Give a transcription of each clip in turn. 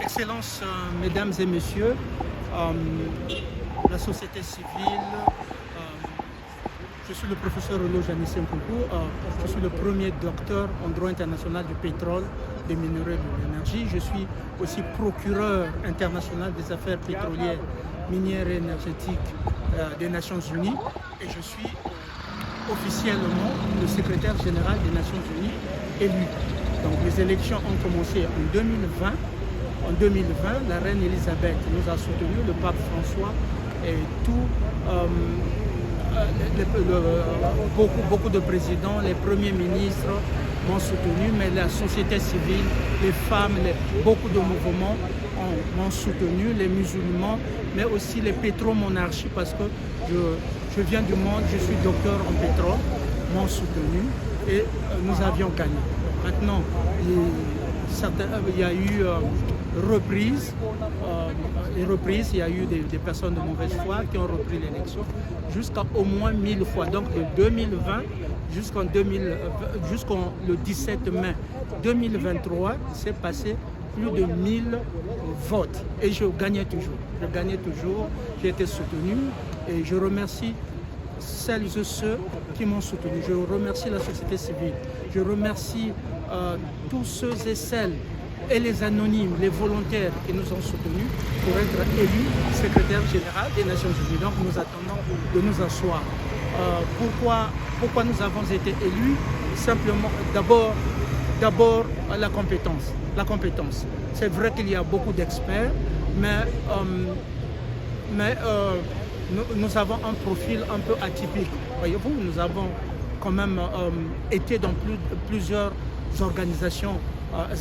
Excellences, Mesdames et Messieurs, la société civile, je suis le professeur Rolo Janissé Nkounkou, je suis le premier docteur en droit international du pétrole, des minerais et de l'énergie. Je suis aussi procureur international des affaires pétrolières, minières et énergétiques des Nations Unies et je suis officiellement le secrétaire général des Nations Unies élu. Donc les élections ont commencé en 2020. En 2020, la reine Elisabeth nous a soutenus, le pape François et beaucoup de présidents, les premiers ministres m'ont soutenu, mais la société civile, les femmes, beaucoup de mouvements m'ont soutenu, les musulmans, mais aussi les pétromonarchies, parce que je viens du monde, je suis docteur en pétrole, m'ont soutenu et nous avions gagné. Maintenant, il y a eu reprises, il y a eu des personnes de mauvaise foi qui ont repris l'élection jusqu'à au moins 1000 fois. Donc de 2020 jusqu'au le 17 mai 2023, il s'est passé plus de 1000 votes et je gagnais toujours. J'ai été soutenu et je remercie celles et ceux qui m'ont soutenu. Je remercie la société civile. Je remercie tous ceux et celles et les anonymes, les volontaires qui nous ont soutenus pour être élus secrétaire général des Nations Unies. Donc nous attendons de nous asseoir. Pourquoi nous avons été élus? Simplement, d'abord la compétence. La compétence. C'est vrai qu'il y a beaucoup d'experts, mais nous avons un profil un peu atypique. Voyez-vous, nous avons quand même été dans plusieurs organisations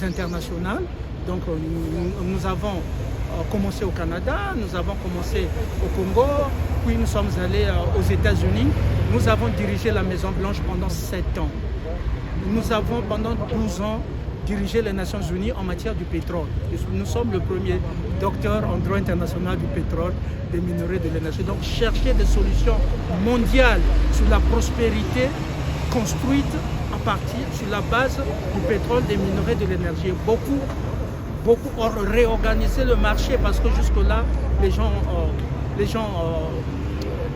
internationales. Donc nous avons commencé au Canada, nous avons commencé au Congo, puis nous sommes allés aux États-Unis. Nous avons dirigé la Maison Blanche pendant 7 ans. Nous avons pendant 12 ans dirigé les Nations Unies en matière du pétrole. Nous sommes le premier docteur en droit international du pétrole, des minerais, de l'énergie. Donc chercher des solutions mondiales sur la prospérité construite à partir sur la base du pétrole, des minerais, de l'énergie. Beaucoup ont réorganisé le marché parce que jusque-là, les gens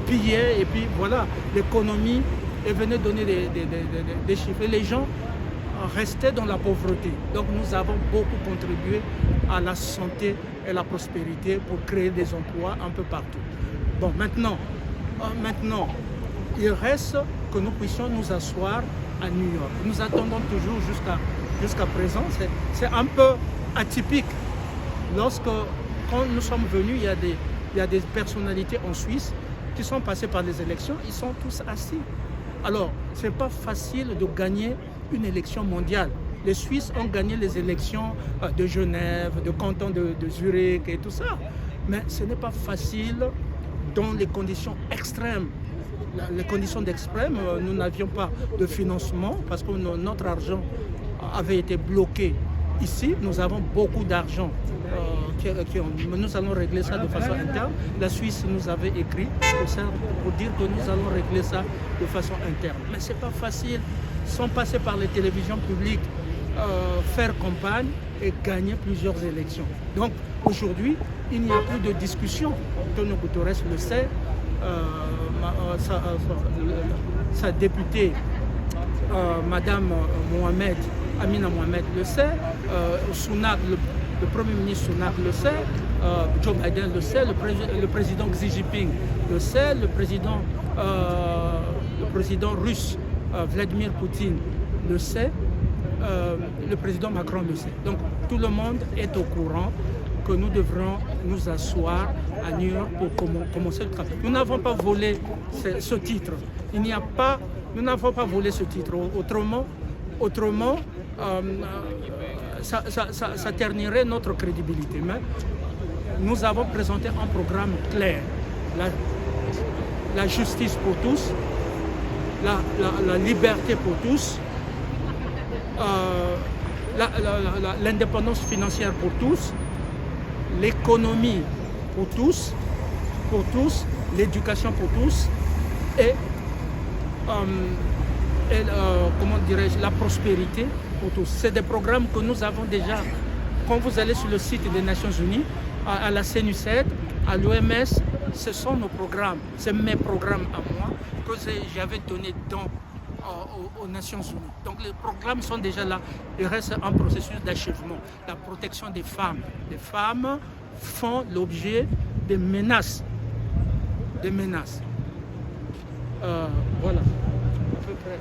pillaient et puis voilà, l'économie est venue donner des chiffres. Et les gens restaient dans la pauvreté. Donc nous avons beaucoup contribué à la santé et la prospérité pour créer des emplois un peu partout. Bon, maintenant, il reste que nous puissions nous asseoir à New York. Nous attendons toujours jusqu'à présent. C'est un peu atypique. Quand nous sommes venus, il y a des personnalités en Suisse qui sont passées par les élections. Ils sont tous assis. Alors, ce n'est pas facile de gagner une élection mondiale. Les Suisses ont gagné les élections de Genève, de canton de Zurich et tout ça. Mais ce n'est pas facile dans les conditions extrêmes. Les conditions d'extrême, nous n'avions pas de financement parce que notre argent avait été bloqué. Ici, nous avons beaucoup d'argent. Nous allons régler ça de façon interne. La Suisse nous avait écrit pour dire que nous allons régler ça de façon interne. Mais ce n'est pas facile, sans passer par les télévisions publiques, faire campagne et gagner plusieurs élections. Donc aujourd'hui, il n'y a plus de discussion. Antonio Guterres le sait, sa députée, Madame Amina Mohamed le sait, Sunak, le Premier ministre Sunak le sait, Joe Biden le sait, le président Xi Jinping le sait, le président russe Vladimir Poutine le sait, le président Macron le sait. Donc tout le monde est au courant que nous devrons nous asseoir à New York pour commencer le travail. Nous n'avons pas volé ce titre. Nous n'avons pas volé ce titre. Autrement, ça ternirait notre crédibilité. Mais nous avons présenté un programme clair. La justice pour tous, la liberté pour tous, l'indépendance financière pour tous, l'économie pour tous, l'éducation pour tous et comment dirais-je, la prospérité pour tous. C'est des programmes que nous avons déjà Quand vous allez sur le site des Nations Unies, à la CNU7, à l'OMS, ce sont nos programmes, c'est mes programmes à moi que j'avais donné aux Nations Unies. Donc les programmes sont déjà là. Il reste un processus d'achèvement. La protection des femmes. Les femmes font l'objet de menaces. Des menaces. Voilà. À peu près.